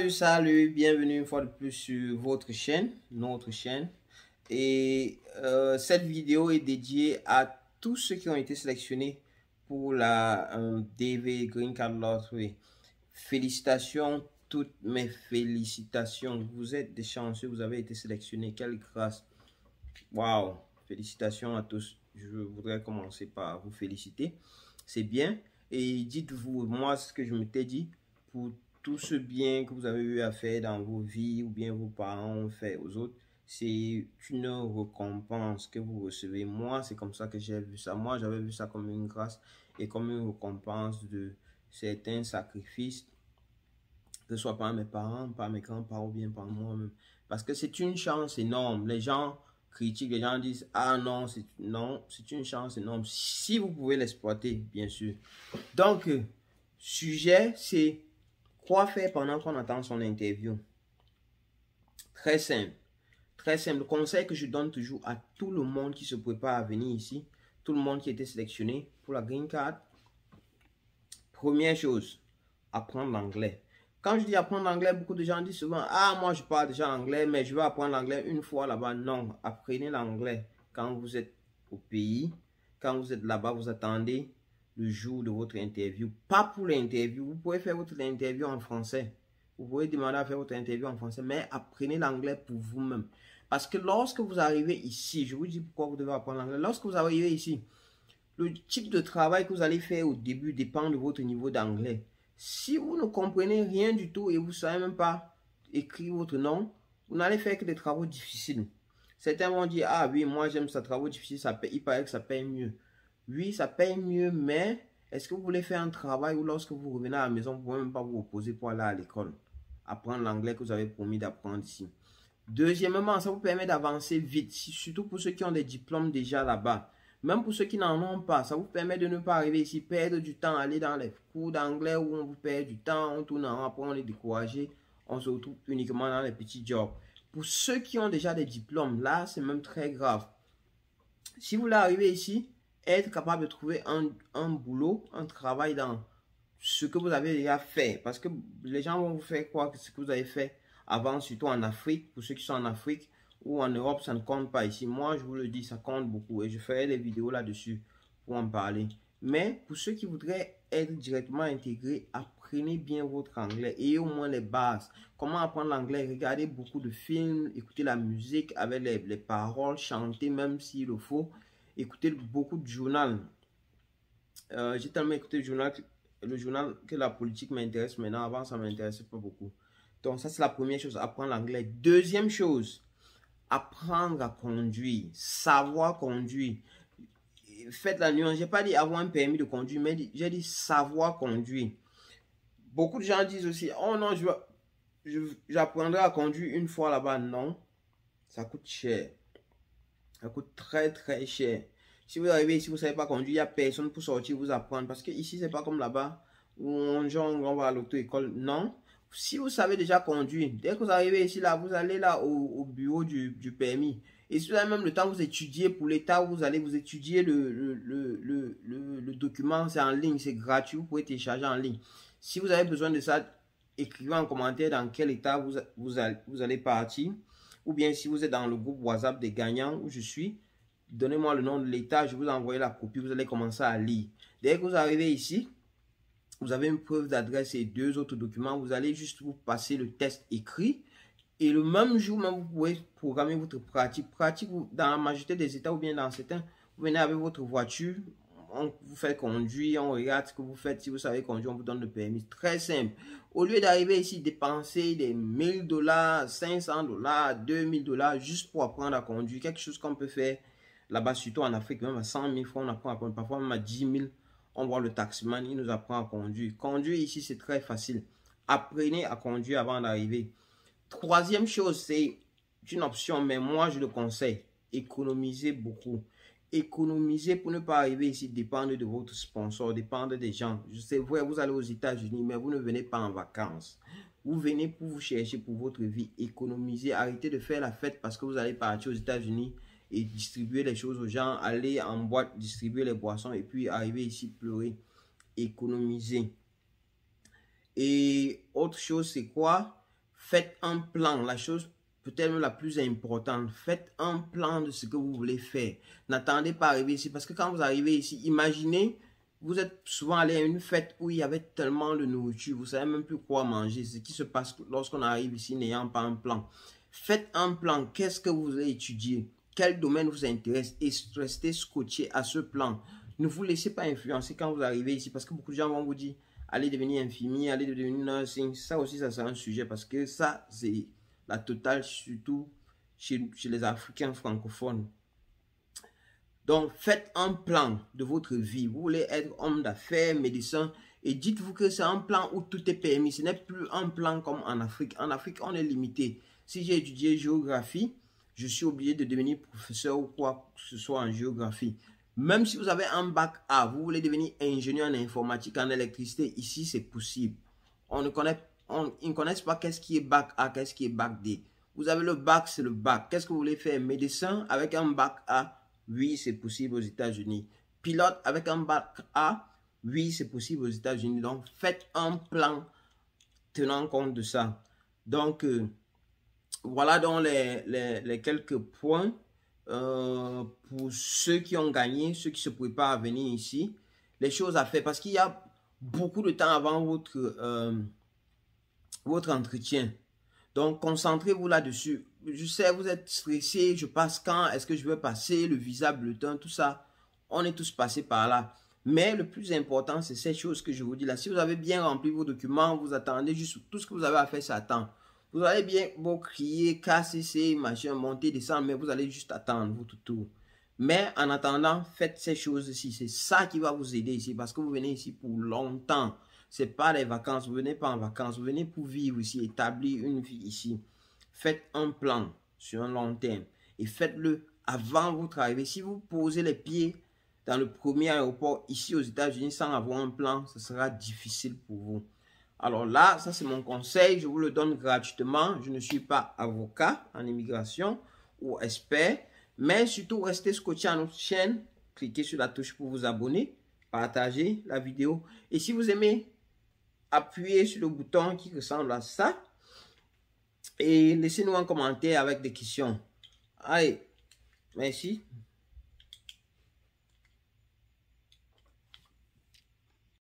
Salut, bienvenue une fois de plus sur votre chaîne, notre chaîne. Et cette vidéo est dédiée à tous ceux qui ont été sélectionnés pour la DV Green Card Lottery. Félicitations, toutes mes félicitations. Vous êtes des chanceux, vous avez été sélectionnés. Quelle grâce. Waouh, félicitations à tous. Je voudrais commencer par vous féliciter. C'est bien. Et dites-vous, moi, ce que je m'étais dit, pour tout ce bien que vous avez eu à faire dans vos vies ou bien vos parents ont fait aux autres, c'est une récompense que vous recevez. Moi, c'est comme ça que j'ai vu ça. Moi, j'avais vu ça comme une grâce et comme une récompense de certains sacrifices, que ce soit par mes parents, par mes grands-parents ou bien par moi-même. Parce que c'est une chance énorme. Les gens critiquent, les gens disent, ah non, c'est une chance énorme. Si vous pouvez l'exploiter, bien sûr. Donc, sujet, c'est quoi faire pendant qu'on attend son interview. Très simple. Très simple. Le conseil que je donne toujours à tout le monde qui se prépare à venir ici, tout le monde qui a été sélectionné pour la Green Card. Première chose, apprendre l'anglais. Quand je dis apprendre l'anglais, beaucoup de gens disent souvent, ah, moi je parle déjà anglais, mais je vais apprendre l'anglais une fois là-bas. Non, apprenez l'anglais quand vous êtes au pays. Quand vous êtes là-bas, vous attendez le jour de votre interview. Pas pour l'interview. Vous pouvez faire votre interview en français. Vous pouvez demander à faire votre interview en français, mais apprenez l'anglais pour vous-même. Parce que lorsque vous arrivez ici, je vous dis pourquoi vous devez apprendre l'anglais. Lorsque vous arrivez ici, le type de travail que vous allez faire au début dépend de votre niveau d'anglais. Si vous ne comprenez rien du tout et vous ne savez même pas écrire votre nom, vous n'allez faire que des travaux difficiles. Certains vont dire, ah oui, moi j'aime ça, travaux difficiles, ça paye, il paraît que ça paye mieux. Oui, ça paye mieux, mais est-ce que vous voulez faire un travail où lorsque vous revenez à la maison, vous ne pouvez même pas vous reposer pour aller à l'école, apprendre l'anglais que vous avez promis d'apprendre ici. Deuxièmement, ça vous permet d'avancer vite, surtout pour ceux qui ont des diplômes déjà là-bas. Même pour ceux qui n'en ont pas, ça vous permet de ne pas arriver ici, perdre du temps, aller dans les cours d'anglais où on vous perd du temps, on tourne en rond, après on est découragé, on se retrouve uniquement dans les petits jobs. Pour ceux qui ont déjà des diplômes, là, c'est même très grave. Si vous voulez arriver ici, être capable de trouver un boulot, un travail dans ce que vous avez déjà fait. Parce que les gens vont vous faire croire que ce que vous avez fait avant, surtout en Afrique, pour ceux qui sont en Afrique, ou en Europe, ça ne compte pas ici. Moi, je vous le dis, ça compte beaucoup et je ferai des vidéos là-dessus pour en parler. Mais pour ceux qui voudraient être directement intégrés, apprenez bien votre anglais et au moins les bases. Comment apprendre l'anglais? Regardez beaucoup de films, écoutez la musique avec les paroles, chantez même s'il le faut. Écoutez beaucoup de journal. J'ai tellement écouté le journal que la politique m'intéresse maintenant. Avant, ça ne m'intéressait pas beaucoup. Donc ça, c'est la première chose, apprendre l'anglais. Deuxième chose, apprendre à conduire, savoir conduire. Faites la nuance, je n'ai pas dit avoir un permis de conduire, mais j'ai dit savoir conduire. Beaucoup de gens disent aussi, oh non, j'apprendrai à conduire une fois là-bas. Non, ça coûte cher. Ça coûte très cher. Si vous arrivez ici, vous ne savez pas conduire, il n'y a personne pour sortir vous apprendre. Parce que ici, ce n'est pas comme là-bas où on va à l'auto-école. Non. Si vous savez déjà conduire, dès que vous arrivez ici, là, vous allez là au bureau du permis. Et si vous avez même le temps, vous étudiez pour l'État, vous allez vous étudier le document, c'est en ligne, c'est gratuit, vous pouvez télécharger en ligne. Si vous avez besoin de ça, écrivez en commentaire dans quel État vous allez partir. Ou bien si vous êtes dans le groupe WhatsApp des gagnants où je suis, donnez-moi le nom de l'État, je vous envoie la copie, vous allez commencer à lire. Dès que vous arrivez ici, vous avez une preuve d'adresse et deux autres documents, vous allez juste vous passer le test écrit. Et le même jour, même, vous pouvez programmer votre pratique. Pratique, dans la majorité des États ou bien dans certains, vous venez avec votre voiture, on vous fait conduire, on regarde ce que vous faites. Si vous savez conduire, on vous donne le permis. Très simple. Au lieu d'arriver ici, dépenser des $1000, $500, $2000 juste pour apprendre à conduire, quelque chose qu'on peut faire là-bas, surtout en Afrique, même à 100 000 francs, on apprend à conduire. Parfois même à 10 000, on voit le taximan, il nous apprend à conduire. Conduire ici, c'est très facile. Apprenez à conduire avant d'arriver. Troisième chose, c'est une option, mais moi, je le conseille. Économisez beaucoup. Économiser pour ne pas arriver ici, dépendre de votre sponsor, dépendre des gens. Je sais, vous allez aux États-Unis, mais vous ne venez pas en vacances. Vous venez pour vous chercher pour votre vie. Économiser, arrêtez de faire la fête parce que vous allez partir aux États-Unis et distribuer les choses aux gens, aller en boîte, distribuer les boissons et puis arriver ici pleurer. Économiser. Et autre chose, c'est quoi? Faites un plan. La chose peut-être la plus importante, faites un plan de ce que vous voulez faire. N'attendez pas arriver ici, parce que quand vous arrivez ici, imaginez, vous êtes souvent allé à une fête où il y avait tellement de nourriture, vous ne savez même plus quoi manger. Ce qui se passe lorsqu'on arrive ici n'ayant pas un plan. Faites un plan. Qu'est-ce que vous voulez étudier? Quel domaine vous intéresse? Et restez scotché à ce plan. Ne vous laissez pas influencer quand vous arrivez ici, parce que beaucoup de gens vont vous dire, allez devenir infirmier, allez devenir nursing. Ça aussi, ça sera un sujet, parce que ça, c'est la totale, surtout chez les Africains francophones. Donc, faites un plan de votre vie. Vous voulez être homme d'affaires, médecin, et dites-vous que c'est un plan où tout est permis. Ce n'est plus un plan comme en Afrique. En Afrique, on est limité. Si j'ai étudié géographie, je suis obligé de devenir professeur ou quoi que ce soit en géographie. Même si vous avez un bac A, vous voulez devenir ingénieur en informatique, en électricité, ici c'est possible. Ils ne connaissent pas qu'est-ce qui est bac A, qu'est-ce qui est bac D. Vous avez le bac, c'est le bac. Qu'est-ce que vous voulez faire? Médecin avec un bac A? Oui, c'est possible aux États-Unis. Pilote avec un bac A? Oui, c'est possible aux États-Unis. Donc, faites un plan tenant compte de ça. Donc, voilà donc les quelques points pour ceux qui ont gagné, ceux qui se préparent à venir ici. Les choses à faire parce qu'il y a beaucoup de temps avant votre entretien. Donc, concentrez-vous là-dessus. Je sais, vous êtes stressé, je passe quand, est-ce que je vais passer, le visa, bulletin, tout ça. On est tous passés par là. Mais le plus important, c'est ces choses que je vous dis là. Si vous avez bien rempli vos documents, vous attendez juste tout ce que vous avez à faire, ça attend. Vous allez bien beau crier, KCC, machin, monter, descendre, mais vous allez juste attendre votre tour. Mais en attendant, faites ces choses-ci. C'est ça qui va vous aider ici parce que vous venez ici pour longtemps. C'est pas les vacances, vous venez pas en vacances, vous venez pour vivre ici, établir une vie ici. Faites un plan sur un long terme et faites-le avant votre arrivée. Si vous posez les pieds dans le premier aéroport ici aux États-Unis sans avoir un plan, ce sera difficile pour vous. Alors là, ça c'est mon conseil, je vous le donne gratuitement. Je ne suis pas avocat en immigration ou expert, mais surtout restez scotché à notre chaîne. Cliquez sur la touche pour vous abonner, partagez la vidéo. Et si vous aimez, appuyez sur le bouton qui ressemble à ça et laissez-nous un commentaire avec des questions. Allez, merci.